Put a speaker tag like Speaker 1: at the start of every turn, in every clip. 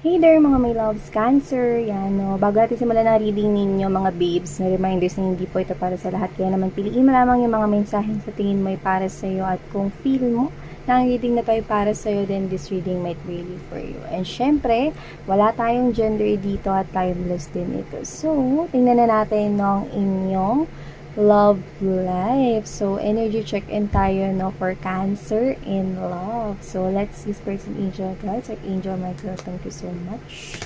Speaker 1: Hey there mga my loves, Cancer. Yan, no. Bago natin simulan ang reading ninyo mga babes, na reminders na hindi po ito para sa lahat. Kaya naman piliin mo lamang yung mga mensaheng sa tingin mo ay para sa iyo. At kung feel mo na ang reading na to ay para sa iyo, then this reading might really for you. And syempre, wala tayong gender dito at timeless din ito. So, tingnan na natin ng inyong love life. So, energy check-in tayo, no, for Cancer in love. So, let's see Spirit and Angel guys. Like Angel, my girl, thank you so much.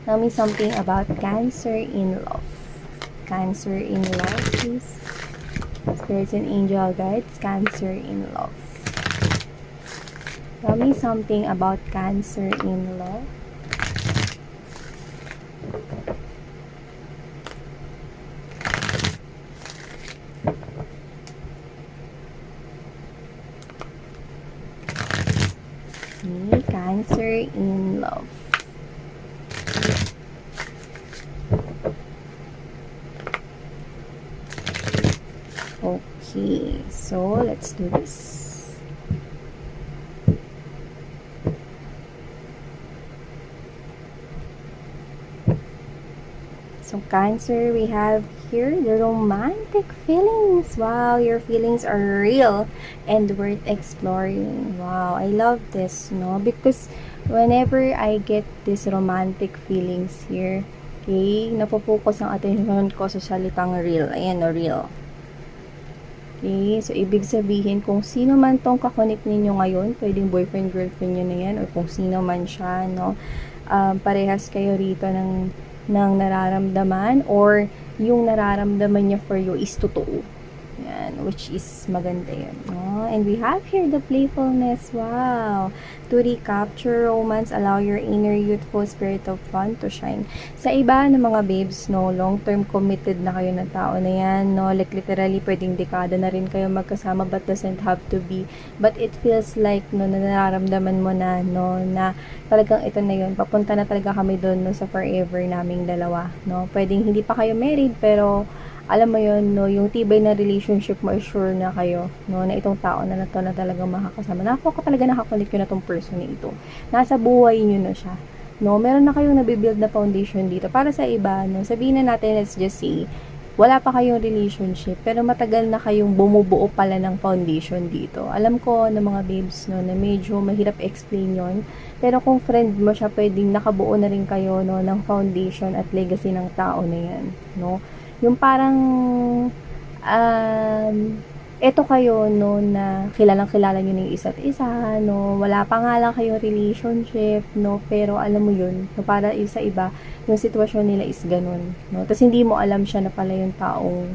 Speaker 1: Tell me something about Cancer in love. Cancer in love, please. Spirits and Angel guides, Cancer in love. Tell me something about Cancer in love. Cancer in love. Okay, so let's do this. So Cancer, we have here the romantic feelings. Wow, your feelings are real and worth exploring. Wow, I love this, no? Because whenever I get these romantic feelings here, okay, napopokus ang attention ko sa salitang real. Ayan, no, real. Okay, so ibig sabihin kung sino man tong kakonek ninyo ngayon, pwedeng boyfriend, girlfriend nyo na yan, or kung sino man siya, no? Parehas kayo rito ng nararamdaman, or yung nararamdaman niya for you is totoo. Yan, which is maganda yan, no? And we have here the playfulness. Wow! To recapture romance, allow your inner youthful spirit of fun to shine. Sa iba ng mga babes, no, long-term committed na kayo na tao na yan, no? Like literally, pwedeng dekada na rin kayo magkasama, but doesn't have to be. But it feels like, no, na nararamdaman mo na, no, na talagang ito na yun. Papunta na talaga kami doon, no, sa forever naming dalawa, no? Pwedeng hindi pa kayo married, pero alam mo yun, no, yung tibay na relationship mo, sure na kayo, no, na itong tao na to na talagang makakasama. Ako talaga nakakulit ko na tong person na ito. Nasa buhay nyo na siya. No, meron na kayong nabibuild na foundation dito. Para sa iba, no, sabihin na natin, let's just say, wala pa kayong relationship, pero matagal na kayong bumubuo pala ng foundation dito. Alam ko na mga babes, no, na medyo mahirap explain yon. Pero kung friend mo siya, pwedeng nakabuo na rin kayo, no, ng foundation at legacy ng tao na yan, no. Yung parang eto kayo, no, na kilalang-kilala nyo ng isa't isa, no, wala pa nga lang kayong relationship, no, pero alam mo yun, no, para sa iba, yung sitwasyon nila is ganun, no, tapos hindi mo alam siya na pala yung taong,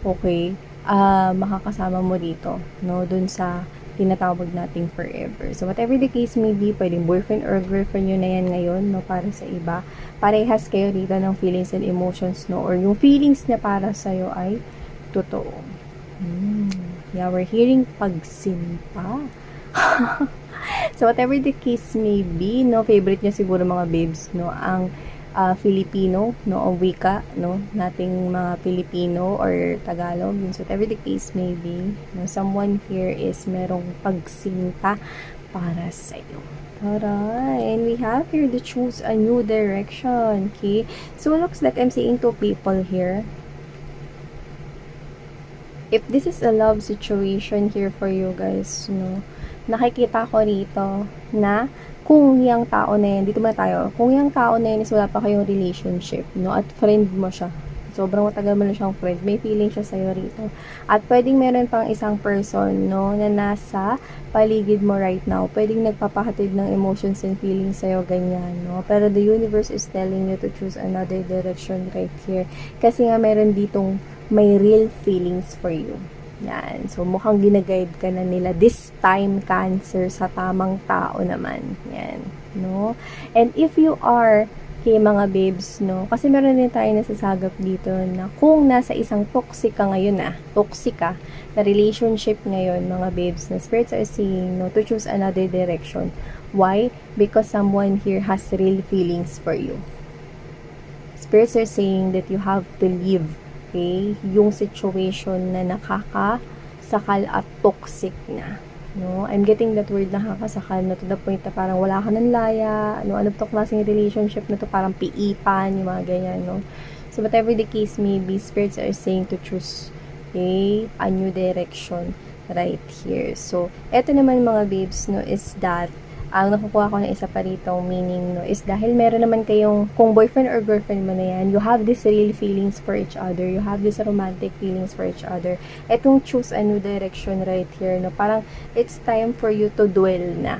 Speaker 1: okay, makakasama mo dito, no, dun sa tinatawag nating forever. So, whatever the case may be, pwedeng boyfriend or girlfriend nyo na yan ngayon, no, para sa iba. Parehas kayo dito ng feelings and emotions, no, or yung feelings niya para sa'yo ay totoo. Yeah, we're hearing pagsimpa. So, whatever the case may be, no, favorite niya siguro mga babes, no, ang Filipino, no, o wika, no, nating mga Filipino or Tagalog, so whatever the case may be, no, someone here is merong pagsinta para sa iyo. Alright, and we have here to choose a new direction, okay? So, it looks like I'm seeing two people here. If this is a love situation here for you guys, no, nakikita ko rito na kung yung tao na yan, dito muna tayo, kung yung tao na yan is wala pa kayong relationship, no, at friend mo siya, sobrang matagal mo na siyang friend, may feeling siya sa'yo rito. At pwedeng meron pang isang person, no, na nasa paligid mo right now, pwedeng nagpapahatid ng emotions and feelings sa'yo, ganyan, no, pero the universe is telling you to choose another direction right here, kasi nga meron ditong may real feelings for you. Yan. So, mukhang ginaguide ka na nila this time, Cancer, sa tamang tao naman. Yan. No? And if you are, kay mga babes, no? Kasi meron din tayo nasasagap dito na kung nasa isang toxic ka ngayon toxic ka, na relationship ngayon, mga babes, na spirits are saying, no, to choose another direction. Why? Because someone here has real feelings for you. Spirits are saying that you have to leave, okay, yung situation na nakakasakal at toxic na. no? I'm getting that word nakakasakal na to the point na parang wala ka ng laya, ano to klaseng relationship na to, parang piipan, yung mga ganyan, no? So, whatever the case may be, spirits are saying to choose a new direction right here. So, eto naman mga babes, no, is that ang nakukuha ko na isa pa rito meaning, no, is dahil meron naman kayong, kung boyfriend or girlfriend mo na yan, you have this real feelings for each other, you have this romantic feelings for each other. Etong choose a new direction right here, no, parang it's time for you to dwell na.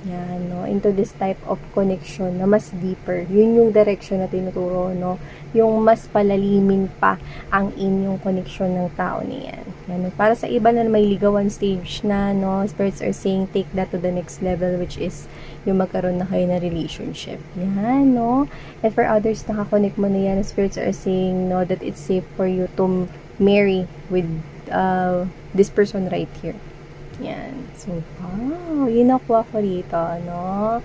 Speaker 1: Yan, no, into this type of connection na mas deeper. Yun yung direction na tinuturo, no, yung mas palalimin pa ang inyong connection ng tao niyan. Yan, no? Para sa iba na may ligawan stage na, no, spirits are saying take that to the next level, which is yung magkaroon na kayo na relationship. Yan, no, and for others nakakonect mo na yan, spirits are saying, no, that it's safe for you to marry with this person right here. Yan. So, wow, yun nakuha ko dito, no?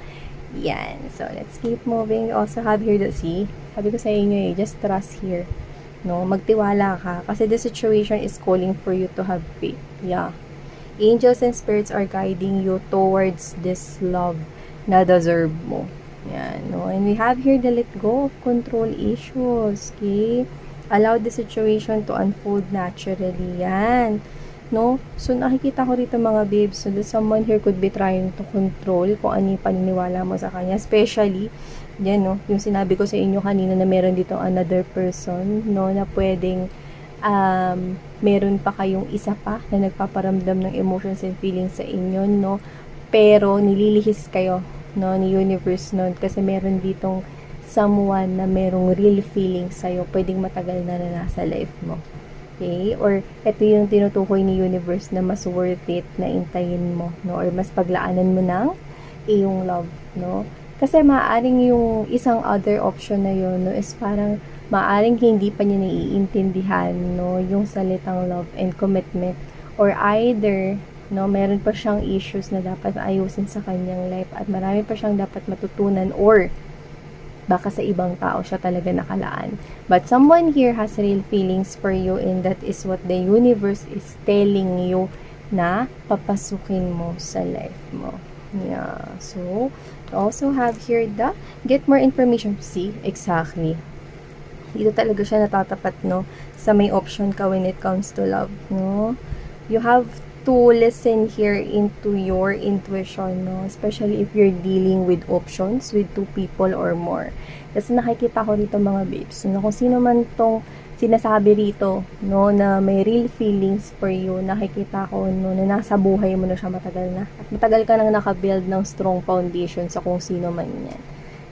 Speaker 1: Yan. So, let's keep moving. Also have here the see. Sabi ko sa inyo just trust here. No? Magtiwala ka. Kasi the situation is calling for you to have faith. Yeah. Angels and spirits are guiding you towards this love na deserve mo. Yan, no? And we have here the let go of control issues. Okay? Allow the situation to unfold naturally. Yan. No? So, nakikita ko rito mga babes, so that someone here could be trying to control kung ano yung paniniwala mo sa kanya. Especially, yan, no? Yung sinabi ko sa inyo kanina na meron dito another person, no? Na pwedeng, meron pa kayong isa pa na nagpaparamdam ng emotions and feelings sa inyo, no? Pero, nililihis kayo, no? Ni universe, no? Kasi meron ditong someone na merong real feelings sa'yo, pwedeng matagal na nasa life mo. Okay? Or ito yung tinutukoy ni universe na mas worth it na intayin mo, no? Or mas paglaanan mo ng iyong love, no? Kasi maaring yung isang other option na yun, no, is parang maaring hindi pa niya naiintindihan, no, yung salitang love and commitment. Or either, no, meron pa siyang issues na dapat ayusin sa kanyang life at marami pa siyang dapat matutunan, or baka sa ibang tao siya talaga nakalaan. But someone here has real feelings for you, and that is what the universe is telling you na papasukin mo sa life mo. Yeah. So, also have here the get more information. See, exactly. Dito talaga siya natatapat, no, sa may option ka when it comes to love, no. You have to listen here into your intuition, no? Especially if you're dealing with options with two people or more. Kasi nakikita ko dito mga babes, no? Kung sino man tong sinasabi rito, no, na may real feelings for you, nakikita ko, no, na nasa buhay mo na siya matagal na. At matagal ka nang nakabuild ng strong foundation sa kung sino man yan.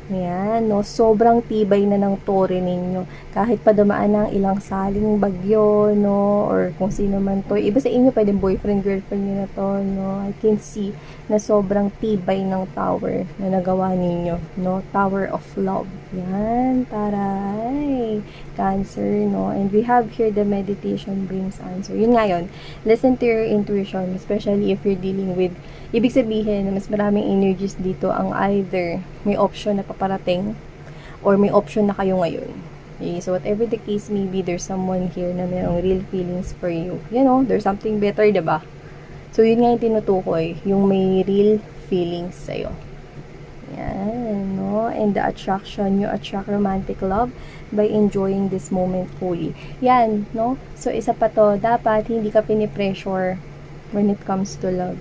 Speaker 1: Ayan, no, sobrang tibay na ng tore ninyo. Kahit pa dumaan ng ilang saling bagyo, no, or kung sino man to. Iba sa inyo, pwedeng boyfriend, girlfriend nyo na to, no. I can see na sobrang tibay ng tower na nagawa ninyo, no. Tower of love. Yan, taray. Cancer, no. And we have here the meditation brings answer. Yun nga yun. Listen to your intuition, especially if you're dealing with, ibig sabihin na mas maraming energies dito ang either may option na paparating or may option na kayo ngayon. Okay, so whatever the case may be, there's someone here na mayroong real feelings for you. You know, there's something better, diba? So yun nga yung tinutukoy, yung may real feelings sa'yo. Yan, no? And the attraction, you attract romantic love by enjoying this moment fully. Yan, no? So isa pa to, dapat hindi ka pinipressure when it comes to love.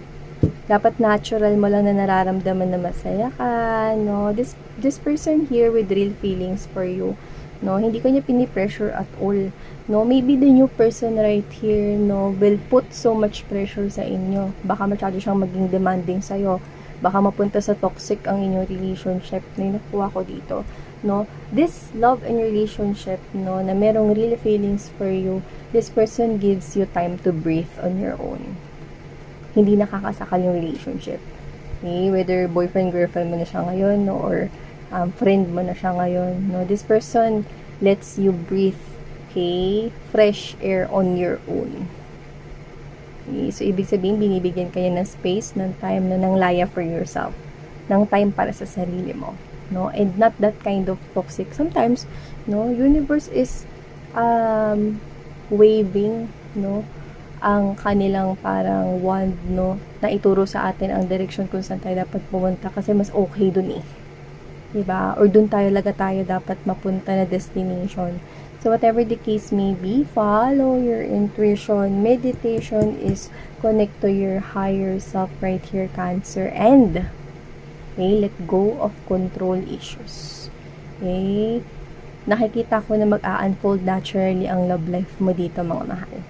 Speaker 1: Dapat natural mo lang na nararamdaman na masaya ka, no? This person here with real feelings for you, no? Hindi ka niya pinipressure at all, no? Maybe the new person right here, no, will put so much pressure sa inyo. Baka masyado siyang maging demanding sa'yo. Baka mapunta sa toxic ang inyong relationship na nakuha ko dito, no? This love and relationship, no, na merong real feelings for you, this person gives you time to breathe on your own. Hindi nakakasakal yung relationship. Okay? Whether boyfriend, girlfriend mo na siya ngayon, no, or friend mo na siya ngayon, no, this person lets you breathe, okay, fresh air on your own. Okay? So, ibig sabihin, binibigyan kayo ng space, ng time, na ng laya for yourself. Ng time para sa sarili mo. No? And not that kind of toxic. Sometimes, no, universe is waving, no, ang kanilang parang wand, no, na ituro sa atin ang direksyon kung saan tayo dapat pumunta kasi mas okay dun eh. Diba? Or dun tayo dapat mapunta na destination. So, whatever the case may be, follow your intuition. Meditation is connect to your higher self right here, Cancer. And, okay, let go of control issues. Okay? Nakikita ko na mag-a-unfold naturally ang love life mo dito, mga mahal.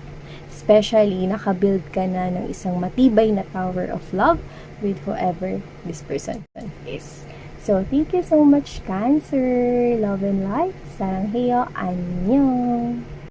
Speaker 1: Especially, nakabuild ka na ng isang matibay na tower of love with whoever this person is. So, thank you so much, Cancer. Love and light. Saranghaeyo. Annyeong.